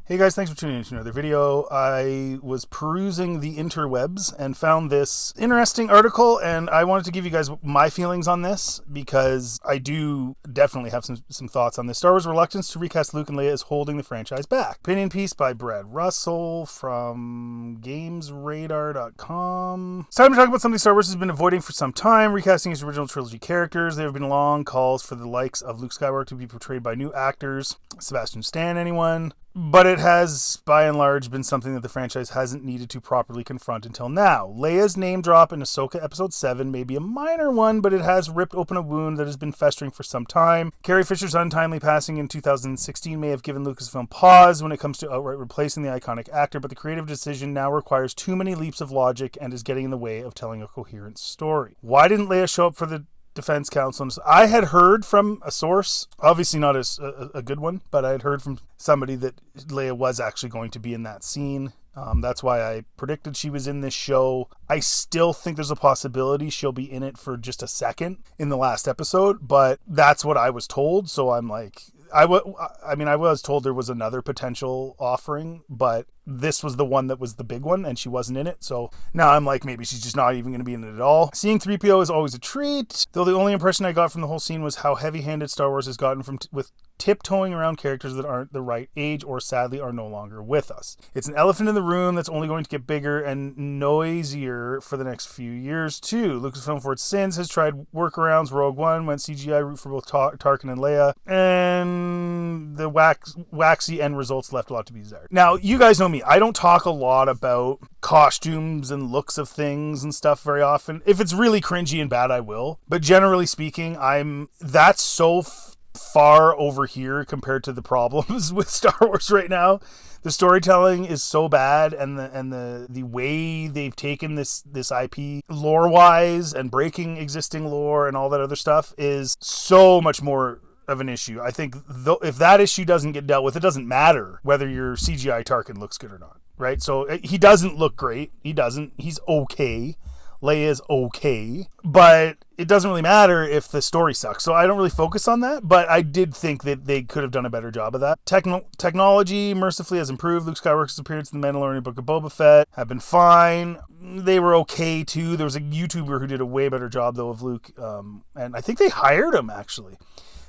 Hey guys, thanks for tuning in to another video. I was perusing the interwebs and found this interesting article, and I wanted to give you guys my feelings on this because I do definitely have some thoughts on this. Star Wars' reluctance to recast Luke and Leia is holding the franchise back. Opinion piece by Brad Russell from GamesRadar.com. It's time to talk about something Star Wars has been avoiding for some time, recasting its original trilogy characters. There have been long calls for the likes of Luke Skywalker to be portrayed by new actors, Sebastian Stan, anyone. But it has, by and large, been something that the franchise hasn't needed to properly confront until now. Leia's name drop in Ahsoka Episode 7 may be a minor one, but it has ripped open a wound that has been festering for some time. Carrie Fisher's untimely passing in 2016 may have given Lucasfilm pause when it comes to outright replacing the iconic actor, but the creative decision now requires too many leaps of logic and is getting in the way of telling a coherent story. Why didn't Leia show up for the Defense Council? I had heard from a source, obviously not a good one, but I had heard from somebody that Leia was actually going to be in that scene. That's why I predicted she was in this show. I still think there's a possibility she'll be in it for just a second in the last episode, but that's what I was told. So I'm like, I was told there was another potential offering, but this was the one that was the big one, and she wasn't in it. So now I'm like, maybe she's just not even going to be in it at all. Seeing 3PO is always a treat, though the only impression I got from the whole scene was how heavy-handed Star Wars has gotten with tiptoeing around characters that aren't the right age or sadly are no longer with us. It's an elephant in the room that's only going to get bigger and noisier for the next few years too. Lucasfilm, for its sins, has tried workarounds. Rogue One went CGI route for both Tarkin and Leia, and the waxy end results left a lot to be desired. Now, you guys know me. I don't talk a lot about costumes and looks of things and stuff very often. If it's really cringy and bad, I will. But generally speaking, that's so far over here compared to the problems with Star Wars right now. The storytelling is so bad, and the way they've taken this IP lore wise and breaking existing lore and all that other stuff is so much more of an issue. I think if that issue doesn't get dealt with, it doesn't matter whether your CGI Tarkin looks good or not, right? So he doesn't look great. He doesn't. He's okay. Leia's okay, but it doesn't really matter if the story sucks. So I don't really focus on that, but I did think that they could have done a better job of that. Technology mercifully has improved. Luke Skywalker's appearance in The Mandalorian Book of Boba Fett have been fine. They were okay too. There was a YouTuber who did a way better job though of Luke, and I think they hired him actually,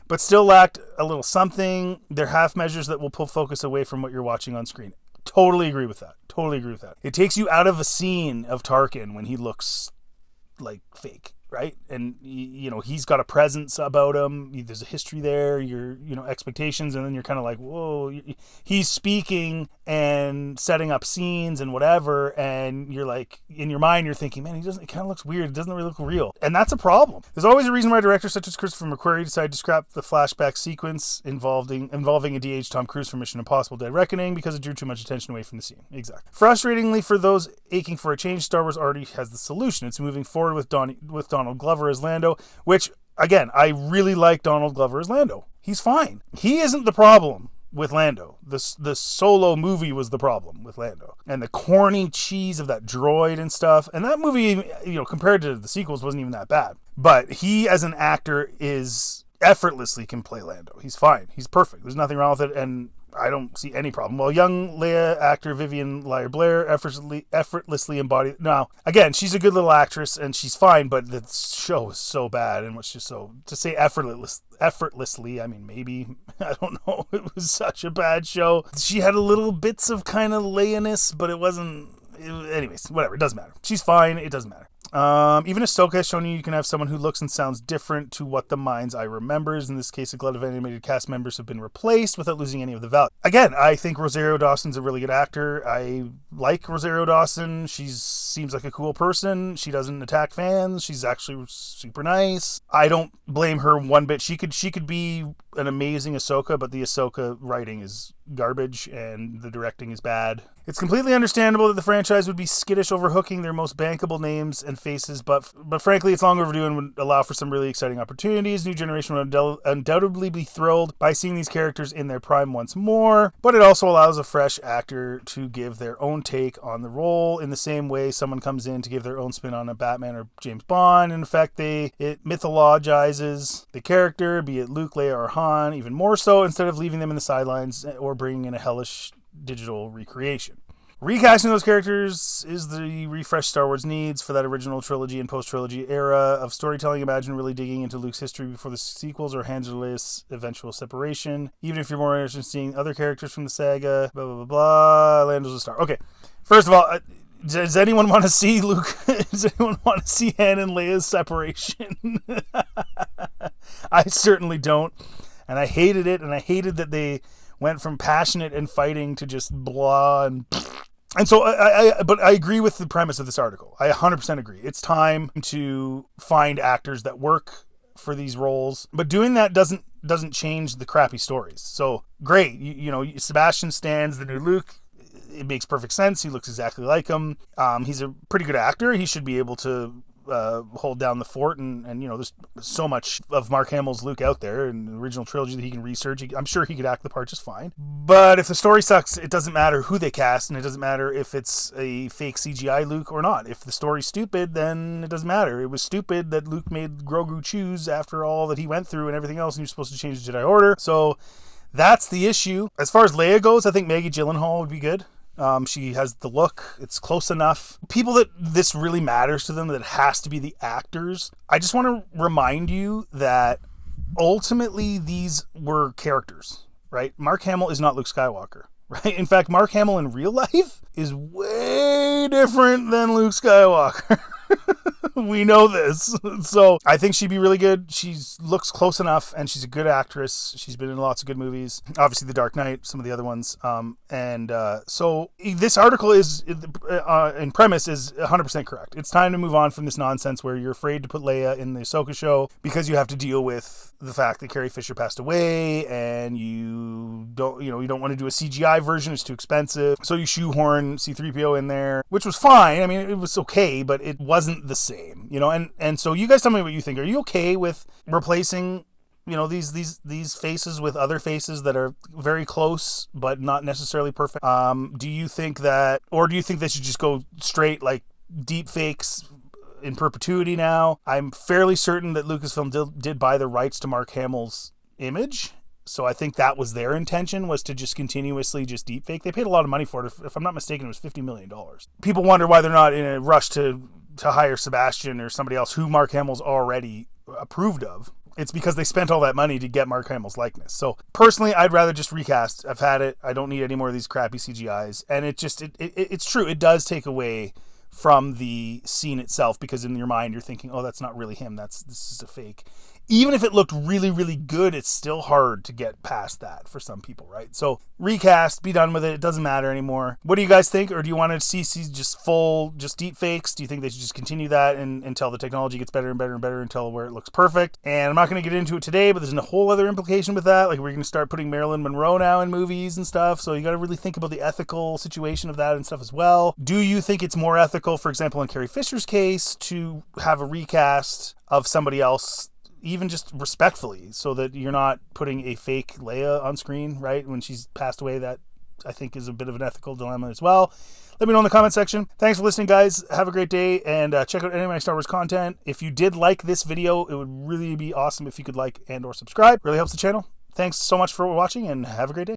but still lacked a little something. They're half measures that will pull focus away from what you're watching on screen. Totally agree with that. It takes you out of a scene of Tarkin when he looks like fake, right? And he's got a presence about him. There's a history there, your expectations, and then you're kind of like, whoa, he's speaking and setting up scenes and whatever, and you're like, in your mind you're thinking, man, it kind of looks weird, it doesn't really look real. And that's a problem. There's always a reason why directors such as Christopher McQuarrie decided to scrap the flashback sequence involving a de-aged Tom Cruise for Mission Impossible: Dead Reckoning because it drew too much attention away from the scene. Exactly. Frustratingly for those aching for a change, Star Wars already has the solution. It's moving forward with Donald Glover as Lando, which, again, I really like Donald Glover as Lando. He's fine. He isn't the problem with Lando. The Solo movie was the problem with Lando. And the corny cheese of that droid and stuff. And that movie, compared to the sequels, wasn't even that bad. But he, as an actor, effortlessly can play Lando. He's fine. He's perfect. There's nothing wrong with it, and I don't see any problem. While young Leia actor Vivian Leigh-Blair effortlessly embodied. Now, again, she's a good little actress and she's fine, but the show is so bad and was just so, to say effortlessly, I mean, maybe, I don't know. It was such a bad show. She had a little bits of kind of Leia-ness, but it wasn't. Anyways, whatever. It doesn't matter. She's fine. It doesn't matter. Even Ahsoka has shown you can have someone who looks and sounds different to what the mind's eye remembers. In this case, a glut of animated cast members have been replaced without losing any of the value. Again, I think Rosario Dawson's a really good actor. I like Rosario Dawson. She seems like a cool person. She doesn't attack fans. She's actually super nice. I don't blame her one bit. She could be an amazing Ahsoka, but the Ahsoka writing is garbage and the directing is bad. It's completely understandable that the franchise would be skittish over hooking their most bankable names and faces, but frankly, it's long overdue and would allow for some really exciting opportunities. New generation would undoubtedly be thrilled by seeing these characters in their prime once more, but it also allows a fresh actor to give their own take on the role in the same way someone comes in to give their own spin on a Batman or James Bond. In effect, it mythologizes the character, be it Luke, Leia, or Han, even more so, instead of leaving them in the sidelines or bringing in a hellish digital recreation. Recasting those characters is the refresh Star Wars needs for that original trilogy and post-trilogy era of storytelling. Imagine really digging into Luke's history before the sequels or Han and Leia's eventual separation. Even if you're more interested in seeing other characters from the saga, blah, blah, blah, blah. Lando's a star. Okay, first of all, does anyone want to see Luke? Does anyone want to see Han and Leia's separation? I certainly don't. And I hated it, and I hated that they went from passionate and fighting to just blah and so but I agree with the premise of this article. I 100% agree. It's time to find actors that work for these roles, but doing that doesn't change the crappy stories. So great, you know, Sebastian Stan's the new Luke. It makes perfect sense. He looks exactly like him. He's a pretty good actor. He should be able to hold down the fort, and you know, there's so much of Mark Hamill's Luke out there in the original trilogy that he can research. I'm sure he could act the part just fine. But if the story sucks, it doesn't matter who they cast, and it doesn't matter if it's a fake CGI Luke or not. If the story's stupid, then it doesn't matter. It was stupid that Luke made Grogu choose after all that he went through and everything else, and you're supposed to change the Jedi Order. So that's the issue. As far as Leia goes, I think Maggie Gyllenhaal would be good. She has the look. It's close enough. People that this really matters to them, that it has to be the actors. I just want to remind you that ultimately these were characters, right? Mark Hamill is not Luke Skywalker, right? In fact, Mark Hamill in real life is way different than Luke Skywalker. We know this. So I think she'd be really good. She looks close enough, and she's a good actress. She's been in lots of good movies. Obviously, The Dark Knight, some of the other ones. So this article is, in premise, is 100% correct. It's time to move on from this nonsense where you're afraid to put Leia in the Ahsoka show because you have to deal with the fact that Carrie Fisher passed away, and you don't want to do a CGI version. It's too expensive. So you shoehorn C-3PO in there, which was fine. I mean, it was okay, but it wasn't the same. And so you guys tell me what you think. Are you okay with replacing, these faces with other faces that are very close but not necessarily perfect? Do you think they should just go straight like deep fakes in perpetuity now? I'm fairly certain that Lucasfilm did buy the rights to Mark Hamill's image. So I think that was their intention, was to just continuously just deepfake. They paid a lot of money for it. If I'm not mistaken, it was $50 million. People wonder why they're not in a rush to hire Sebastian or somebody else who Mark Hamill's already approved of. It's because they spent all that money to get Mark Hamill's likeness. So personally, I'd rather just recast. I've had it. I don't need any more of these crappy CGIs. And it's true. It does take away from the scene itself, because in your mind you're thinking, oh, that's not really him. This is a fake. Even if it looked really, really good, it's still hard to get past that for some people, right? So recast, be done with it. It doesn't matter anymore. What do you guys think? Or do you want to see just deep fakes? Do you think they should just continue that until the technology gets better and better and better until where it looks perfect? And I'm not going to get into it today, but there's a whole other implication with that. Like, we're going to start putting Marilyn Monroe now in movies and stuff. So you got to really think about the ethical situation of that and stuff as well. Do you think it's more ethical, for example, in Carrie Fisher's case, to have a recast of somebody else, even just respectfully, so that you're not putting a fake Leia on screen, right, when she's passed away? That, I think, is a bit of an ethical dilemma as well. Let me know in the comment section. Thanks for listening, guys. Have a great day, and check out any of my Star Wars content. If you did like this video, it would really be awesome if you could like and or subscribe. Really helps the channel. Thanks so much for watching, and have a great day.